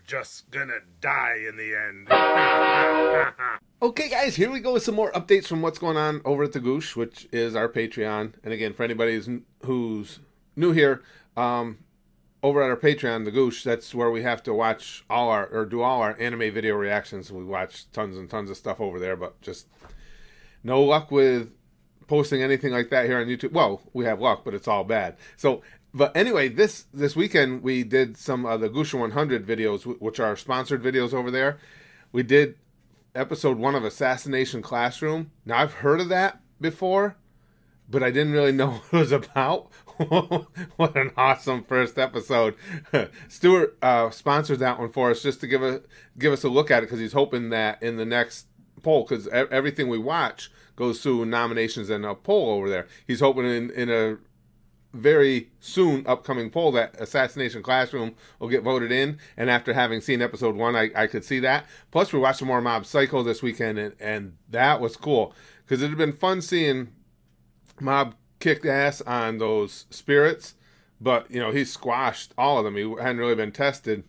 just gonna die in the end. Okay, guys, here we go with some more updates from what's going on over at the Goosh, which is our Patreon. And again, for anybody who's new here, over at our Patreon, the Goosh, that's where we have to watch do all our anime video reactions. We watch tons and tons of stuff over there, but just no luck with posting anything like that here on YouTube. Well, we have luck, but it's all bad. So, but anyway, this weekend we did some of the Goosh 100 videos, which are sponsored videos over there. We did episode 1 of Assassination Classroom. Now, I've heard of that before, but I didn't really know what it was about. What an awesome first episode. Stuart sponsored that one for us just to give us a look at it, because he's hoping that in the next poll, because everything we watch goes through nominations and a poll over there. He's hoping in a very soon upcoming poll that Assassination Classroom will get voted in, and after having seen episode 1, I could see that. Plus, we watched some more Mob Psycho this weekend, and that was cool, because it had been fun seeing Mob kick ass on those spirits, but, you know, he squashed all of them. He hadn't really been tested.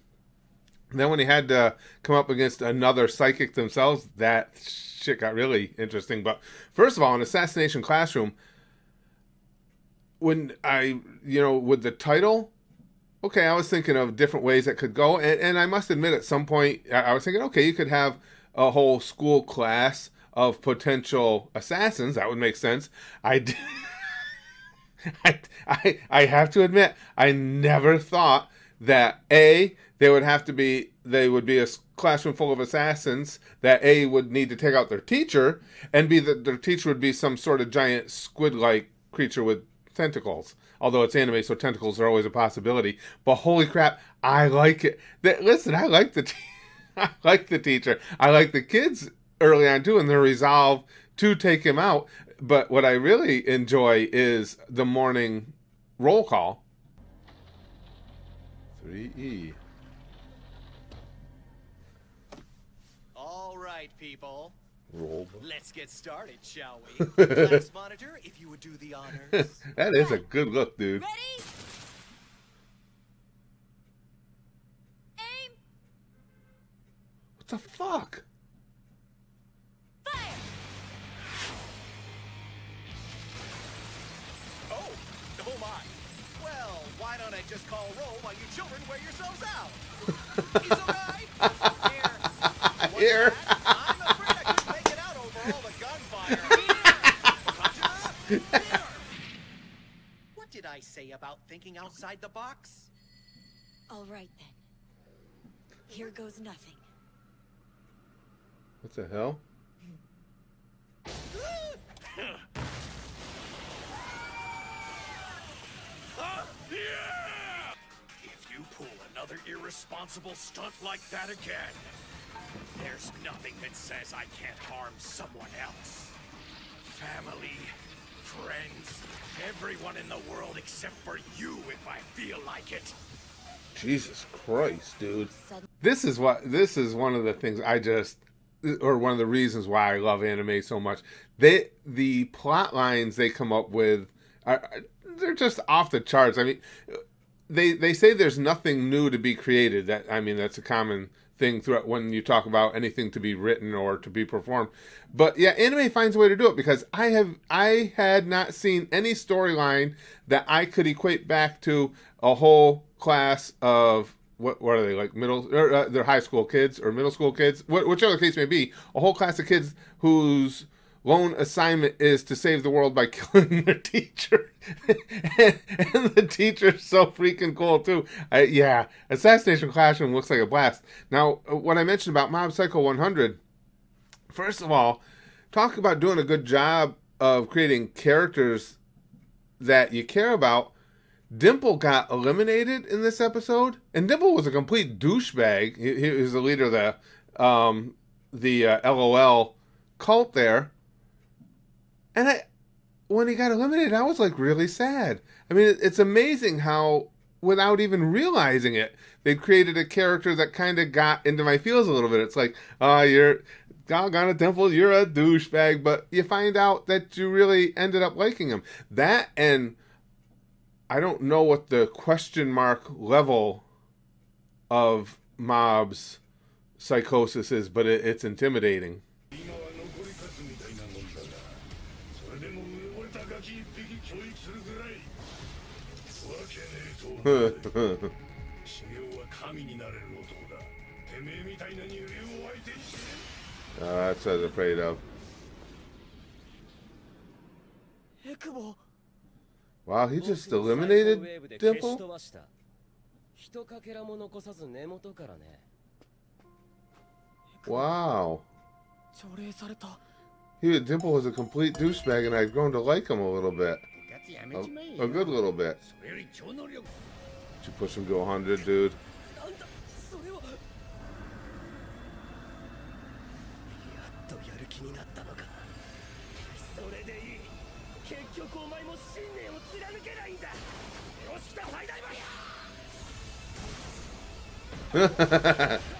And then when he had to come up against another psychic themselves, that shit got really interesting. But first of all, in Assassination Classroom, when with the title, okay, I was thinking of different ways that could go. And I must admit, at some point, I was thinking, okay, you could have a whole school class of potential assassins. That would make sense. I have to admit, I never thought that they would be a classroom full of assassins, that A, would need to take out their teacher, and B, that their teacher would be some sort of giant squid-like creature with tentacles. Although it's anime, so tentacles are always a possibility. But holy crap, I like it. Listen, I like I like the teacher. I like the kids early on too, and their resolve to take him out. But what I really enjoy is the morning roll call. 3E. All right, people. Roll. Let's get started, shall we? Class monitor, if you would do the honors. That is a good look, dude. Ready? Aim. What the fuck? Fire. Oh my. Well, why don't I just call roll while you children wear yourselves out? He's alright. Here. I'm afraid I couldn't make it out over all the gunfire. Here. What did I say about thinking outside the box? All right then. Here goes nothing. What the hell? If you pull another irresponsible stunt like that again, there's nothing that says I can't harm someone else. Family, friends, everyone in the world except for you if I feel like it. Jesus Christ, dude. This is one of the things one of the reasons why I love anime so much. The plot lines they come up with they're just off the charts. I mean, they say there's nothing new to be created. That's a common thing throughout when you talk about anything to be written or to be performed. But yeah, anime finds a way to do it, because I had not seen any storyline that I could equate back to a whole class of what are they, like they're high school kids or middle school kids, whichever the case may be, a whole class of kids whose lone assignment is to save the world by killing their teacher. and the teacher's so freaking cool too. Yeah, Assassination Classroom looks like a blast. Now, what I mentioned about Mob Psycho 100, first of all, talk about doing a good job of creating characters that you care about. Dimple got eliminated in this episode, and Dimple was a complete douchebag. He was the leader of the LOL cult there. And when he got eliminated, I was like really sad. I mean, it's amazing how, without even realizing it, they created a character that kind of got into my feels a little bit. It's like, you're doggone it, Dimple, you're a douchebag, but you find out that you really ended up liking him. That, and I don't know what the question mark level of Mob's psychosis is, but it's intimidating. That's what I was afraid of. Wow, he just eliminated Dimple? Wow. Dimple was a complete douchebag, and I've grown to like him a little bit. A good little bit. Did you push him to 100, dude?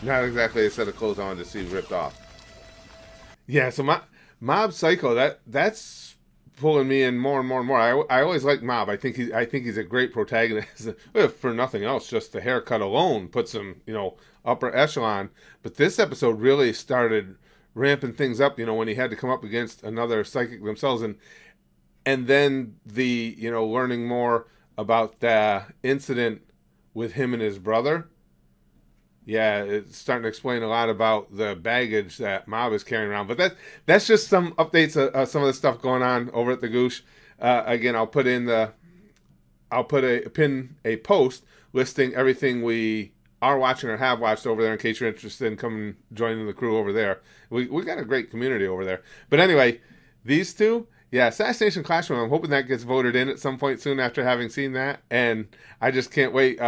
Not exactly a set of clothes I wanted to see ripped off. Yeah, so Mob Psycho, that's pulling me in more and more and more. I always like Mob. I think he's a great protagonist. For nothing else, just the haircut alone puts him, upper echelon. But this episode really started ramping things up, when he had to come up against another psychic themselves, and then the learning more about the incident with him and his brother. Yeah, it's starting to explain a lot about the baggage that Mob is carrying around. But that's just some updates of some of the stuff going on over at the Goosh. Again, I'll pin a post listing everything we are watching or have watched over there in case you're interested in coming joining the crew over there. We got a great community over there. But anyway, these two, yeah, Assassination Classroom, I'm hoping that gets voted in at some point soon after having seen that. And I just can't wait.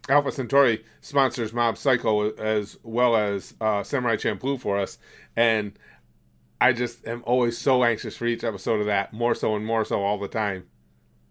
Alpha Centauri sponsors Mob Psycho as well as Samurai Champloo for us, and I just am always so anxious for each episode of that, more so and more so all the time.